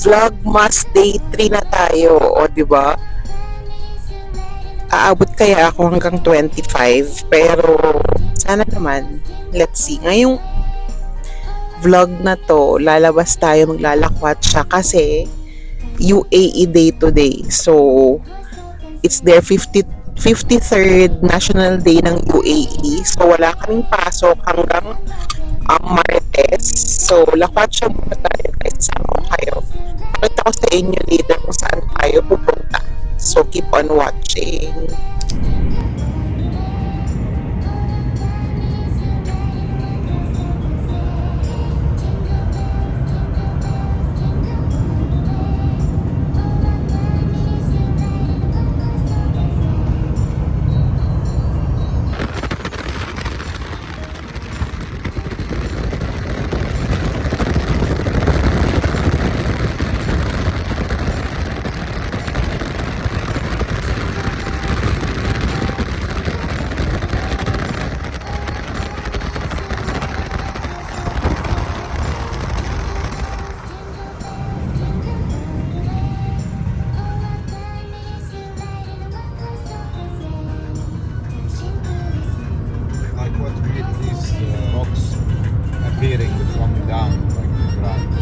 Vlogmas Day 3 na tayo, o di ba? Aabot kaya ako hanggang 25, pero sana naman, let's see. Ngayong vlog na to, lalabas tayo, maglalakwat siya kasi UAE Day today. So, it's their 53rd National Day ng UAE. So, wala kaming pasok hanggang Martes. So, lakwat siya muna tayo guys. Sama ko kayo. Pakita ko sa inyo later kung saan tayo pupunta. So, keep on watching. Appearing from down like the ground.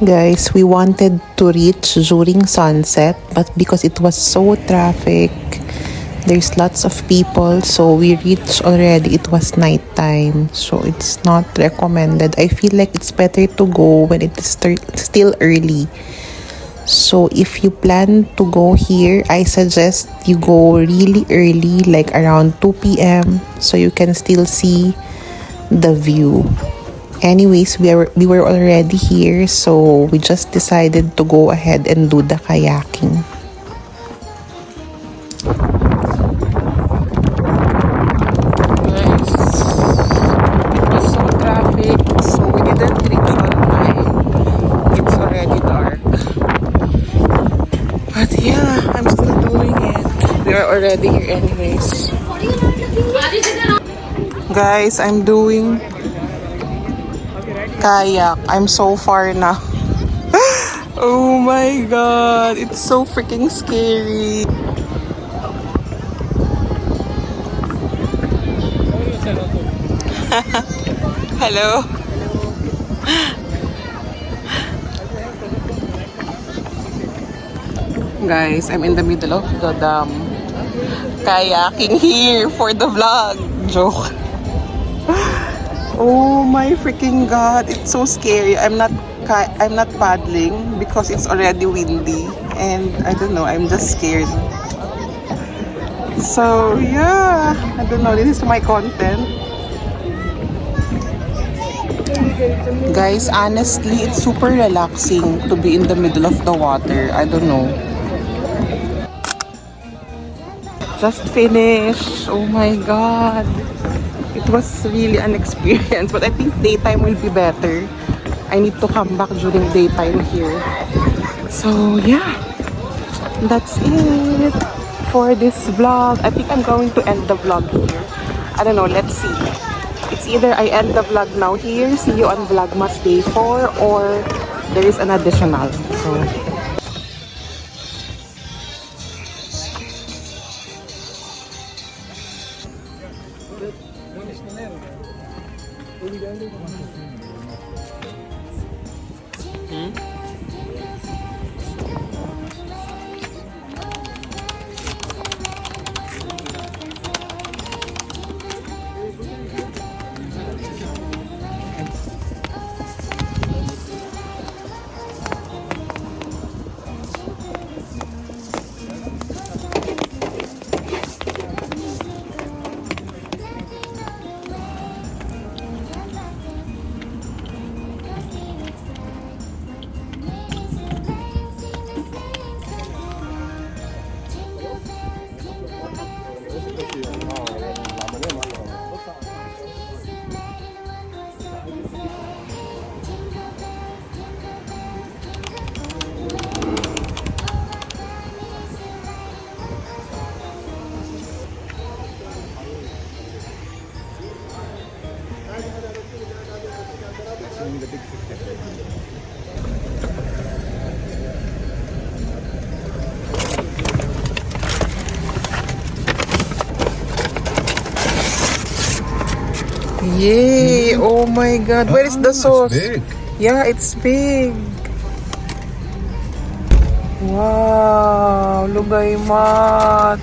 Guys, we wanted to reach during sunset, but because it was so traffic, there's lots of people, so we reached already. It was nighttime, so it's not recommended. I feel like it's better to go when it is still early. So if you plan to go here, I suggest you go really early, like around 2 p.m. so you can still see the view. Anyways, we were already here, so we just decided to go ahead and do the kayaking. Guys, it was so traffic, so we didn't reach on time. It's already dark. But yeah, I'm still doing it. We are already here anyways. Guys, I'm doing kayak. I'm so far now. Oh my god, it's so freaking scary. Hello. Guys, I'm in the middle of the dam. Kayaking here for the vlog. Joke. Oh my freaking god, it's so scary. I'm not paddling because it's already windy and I don't know, I'm just scared. So yeah, I don't know, this is my content. Guys, honestly, it's super relaxing to be in the middle of the water. I don't know. Just finished. Oh my god. It was really an experience, but I think daytime will be better. I need to come back during daytime here. So yeah, that's it for this vlog. I think I'm going to end the vlog here. I don't know, let's see. It's either I end the vlog now here, see you on Vlogmas Day 4, or there is an additional. So yay! Oh my god, where is the sauce? It's big. Yeah, it's big. Wow, lugay mat.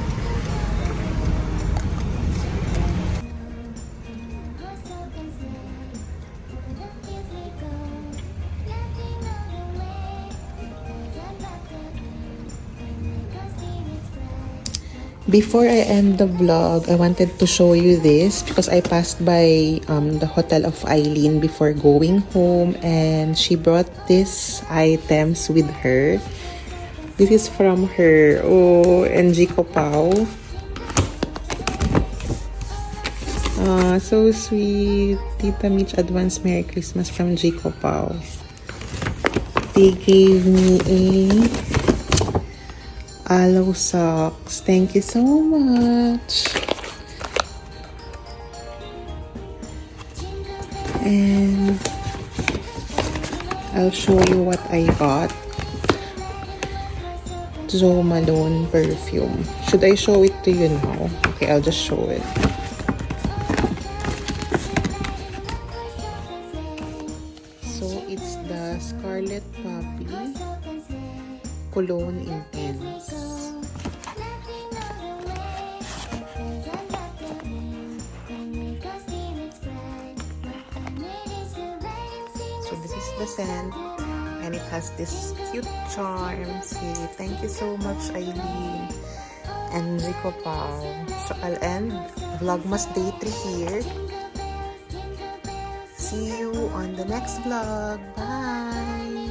Before I end the vlog, I wanted to show you this because I passed by the hotel of Eileen before going home, and she brought these items with her. This is from her. Oh, and Jico Pao. Ah, so sweet. Tita Mitch, advance Merry Christmas from Jico Pao. They gave me a aloe socks. Thank you so much. And I'll show you what I got. Jo Malone perfume. Should I show it to you now? Okay, I'll just show it. So it's the Scarlet Poppy Cologne Intense. So this is the scent, and it has this cute charm. See, thank you so much, Eileen and Rico Pao. So I'll end Vlogmas Day 3 here. See you on the next vlog. Bye!